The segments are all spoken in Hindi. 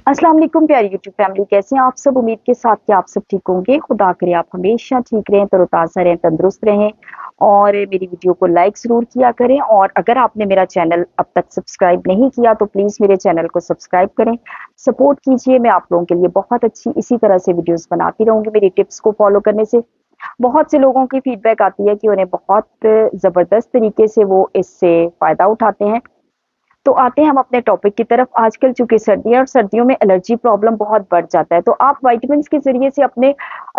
अस्सलाम वालेकुम प्यारी यूट्यूब फैमिली, कैसे हैं आप सब। उम्मीद के साथ कि आप सब ठीक होंगे। खुदा करे आप हमेशा ठीक रहें, तरोताज़ा रहें, तंदुरुस्त रहें और मेरी वीडियो को लाइक ज़रूर किया करें। और अगर आपने मेरा चैनल अब तक सब्सक्राइब नहीं किया तो प्लीज़ मेरे चैनल को सब्सक्राइब करें, सपोर्ट कीजिए। मैं आप लोगों के लिए बहुत अच्छी इसी तरह से वीडियोज़ बनाती रहूँगी। मेरी टिप्स को फॉलो करने से बहुत से लोगों की फीडबैक आती है कि उन्हें बहुत ज़बरदस्त तरीके से वो इससे फ़ायदा उठाते हैं। तो आते हैं हम अपने टॉपिक की तरफ। आजकल चूंकि सर्दी है और सर्दियों में एलर्जी प्रॉब्लम बहुत बढ़ जाता है, तो आप विटामिन्स के ज़रिए से अपने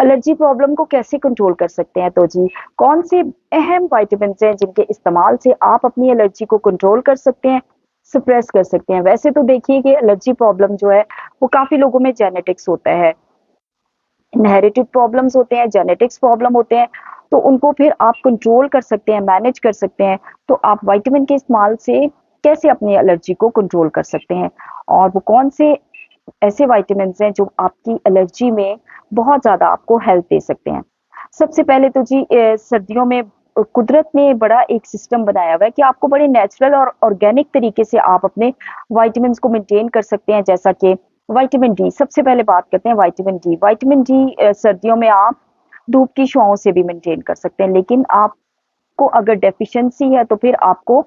एलर्जी प्रॉब्लम को कैसे कंट्रोल कर सकते हैं? तो जी, कौन से अहम विटामिन्स हैं जिनके इस्तेमाल से आप अपनी एलर्जी को कंट्रोल कर सकते हैं, सप्रेस कर सकते हैं? वैसे तो देखिए कि एलर्जी प्रॉब्लम जो है, वो काफ़ी लोगों में जेनेटिक्स होता है, इनहेरिटेड प्रॉब्लम्स होते हैं, जेनेटिक्स प्रॉब्लम होते हैं, तो उनको फिर आप कंट्रोल कर सकते हैं, मैनेज कर सकते हैं। तो आप विटामिन के इस्तेमाल से कैसे अपनी एलर्जी को कंट्रोल कर सकते हैं? और वो कौन से ऐसे विटामिन्स हैं जो आपकी एलर्जी में बहुत ज़्यादा आपको हेल्प दे सकते हैं? सबसे पहले तो जी सर्दियों में कुदरत ने बड़ा एक सिस्टम बनाया हुआ है कि आपको बड़े नेचुरल और ऑर्गेनिक तरीके से आप अपने विटामिन्स को मेंटेन कर सकते हैं। जैसा कि विटामिन डी, सबसे पहले बात करते हैं विटामिन डी। विटामिन डी सर्दियों में आप धूप की छाँव से भी मेंटेन कर सकते हैं, लेकिन आपको अगर डेफिशिएंसी है तो फिर आपको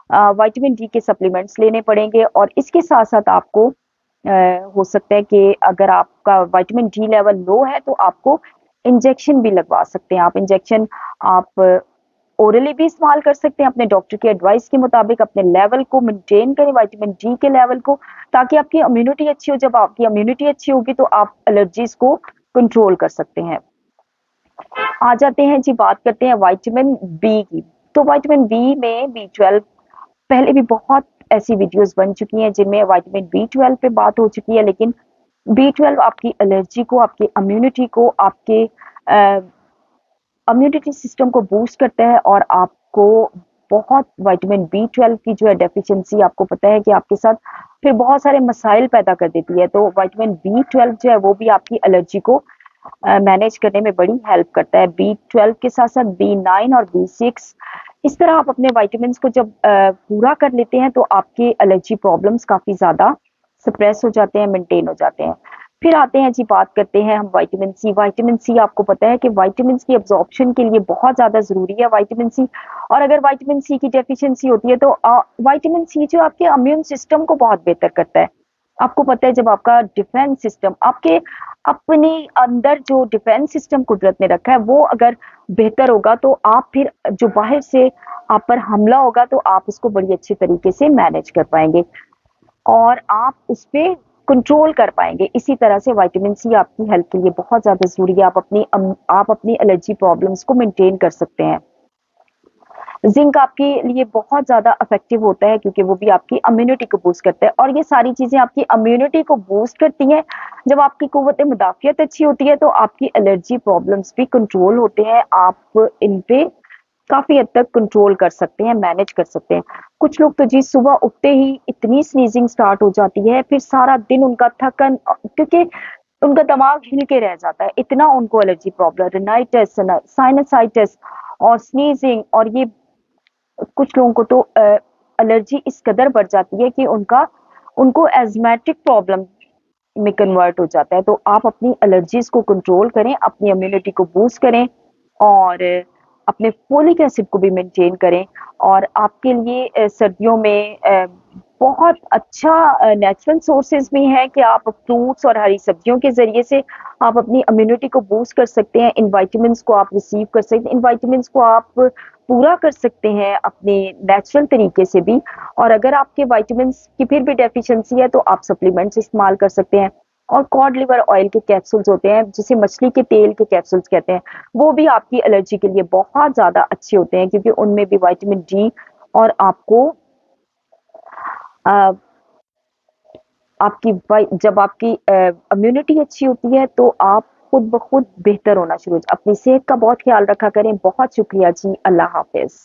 विटामिन डी के सप्लीमेंट्स लेने पड़ेंगे। और इसके साथ-साथ आपको हो सकता है कि अगर आपका विटामिन डी लेवल लो है तो आपको इंजेक्शन भी लगवा सकते हैं। आप इंजेक्शन आप ओरली भी इस्तेमाल कर सकते हैं, अपने डॉक्टर की एडवाइस के मुताबिक अपने लेवल को मेंटेन करें, विटामिन डी के लेवल को, ताकि आपकी इम्यूनिटी अच्छी हो। जब आपकी इम्यूनिटी अच्छी होगी तो आप एलर्जीज़ को कंट्रोल कर सकते हैं। आ जाते हैं जी, बात करते हैं विटामिन बी की। तो विटामिन बी में बी 12, पहले भी बहुत ऐसी वीडियोस बन चुकी हैं जिनमें विटामिन बी 12 पे बात हो चुकी है, लेकिन बी 12 आपकी एलर्जी को, आपकी इम्यूनिटी को, आपके इम्यूनिटी सिस्टम को बूस्ट करता है। और आपको बहुत विटामिन बी 12 की जो है डेफिशिएंसी, आपको पता है कि आपके साथ फिर बहुत सारे मसाइल पैदा कर देती है। तो विटामिन बी 12 जो है वो भी आपकी एलर्जी को मैनेज करने में बड़ी हेल्प करता है। बी 12 के साथ साथ बी 9 और बी 6, इस तरह आप अपने विटामिन्स को जब पूरा कर लेते हैं तो आपके एलर्जी प्रॉब्लम्स काफ़ी ज़्यादा सप्रेस हो जाते हैं, मेंटेन हो जाते हैं। फिर आते हैं जी, बात करते हैं हम विटामिन सी। विटामिन सी, आपको पता है कि विटामिन्स की एब्जॉर्प्शन के लिए बहुत ज़्यादा ज़रूरी है विटामिन सी। और अगर विटामिन सी की डेफिशिएंसी होती है तो विटामिन सी जो आपके इम्यून सिस्टम को बहुत बेहतर करता है। आपको पता है जब आपका डिफेंस सिस्टम, आपके अपने अंदर जो डिफेंस सिस्टम कुदरत ने रखा है वो अगर बेहतर होगा तो आप फिर जो बाहर से आप पर हमला होगा तो आप उसको बड़ी अच्छे तरीके से मैनेज कर पाएंगे और आप उस पे कंट्रोल कर पाएंगे। इसी तरह से विटामिन सी आपकी हेल्थ के लिए बहुत ज़्यादा ज़रूरी है। आप अपनी एलर्जी प्रॉब्लम्स को मेंटेन कर सकते हैं। जिंक आपके लिए बहुत ज़्यादा इफेक्टिव होता है क्योंकि वो भी आपकी इम्यूनिटी को बूस्ट करता है, और ये सारी चीज़ें आपकी इम्यूनिटी को बूस्ट करती हैं। जब आपकी कुव्वत मुदाफ़ियत अच्छी होती है तो आपकी एलर्जी प्रॉब्लम्स भी कंट्रोल होते हैं। आप इन पे काफ़ी हद तक कंट्रोल कर सकते हैं, मैनेज कर सकते हैं। कुछ लोग तो जी सुबह उठते ही इतनी स्नीजिंग स्टार्ट हो जाती है, फिर सारा दिन उनका थकन, क्योंकि उनका दिमाग हिल के रह जाता है, इतना उनको एलर्जी प्रॉब्लम, रिनाइटिस, साइनसाइटिस और स्नीजिंग। और ये कुछ लोगों को तो एलर्जी इस कदर बढ़ जाती है कि उनको एज़मेटिक प्रॉब्लम में कन्वर्ट हो जाता है। तो आप अपनी एलर्जीज़ को कंट्रोल करें, अपनी इम्यूनिटी को बूस्ट करें और अपने फोलिक एसिड को भी मेंटेन करें। और आपके लिए सर्दियों में बहुत अच्छा नेचुरल सोर्सेज भी हैं कि आप फ्रूट्स और हरी सब्जियों के ज़रिए से आप अपनी इम्यूनिटी को बूस्ट कर सकते हैं। इन विटामिन्स को आप रिसीव कर सकते हैं, इन विटामिन्स को आप पूरा कर सकते हैं अपने नेचुरल तरीके से भी। और अगर आपके विटामिन्स की फिर भी डेफिशिएंसी है तो आप सप्लीमेंट्स इस्तेमाल कर सकते हैं। और कॉड लिवर ऑयल के कैप्सूल्स होते हैं, जिसे मछली के तेल के कैप्सूल्स कहते हैं, वो भी आपकी एलर्जी के लिए बहुत ज़्यादा अच्छे होते हैं क्योंकि उनमें भी विटामिन डी और आपको अ, जब आपकी इम्यूनिटी अच्छी होती है तो आप खुद ब खुद बेहतर होना शुरू हो। अपनी सेहत का बहुत ख्याल रखा करें। बहुत शुक्रिया जी, अल्लाह हाफ़िज़।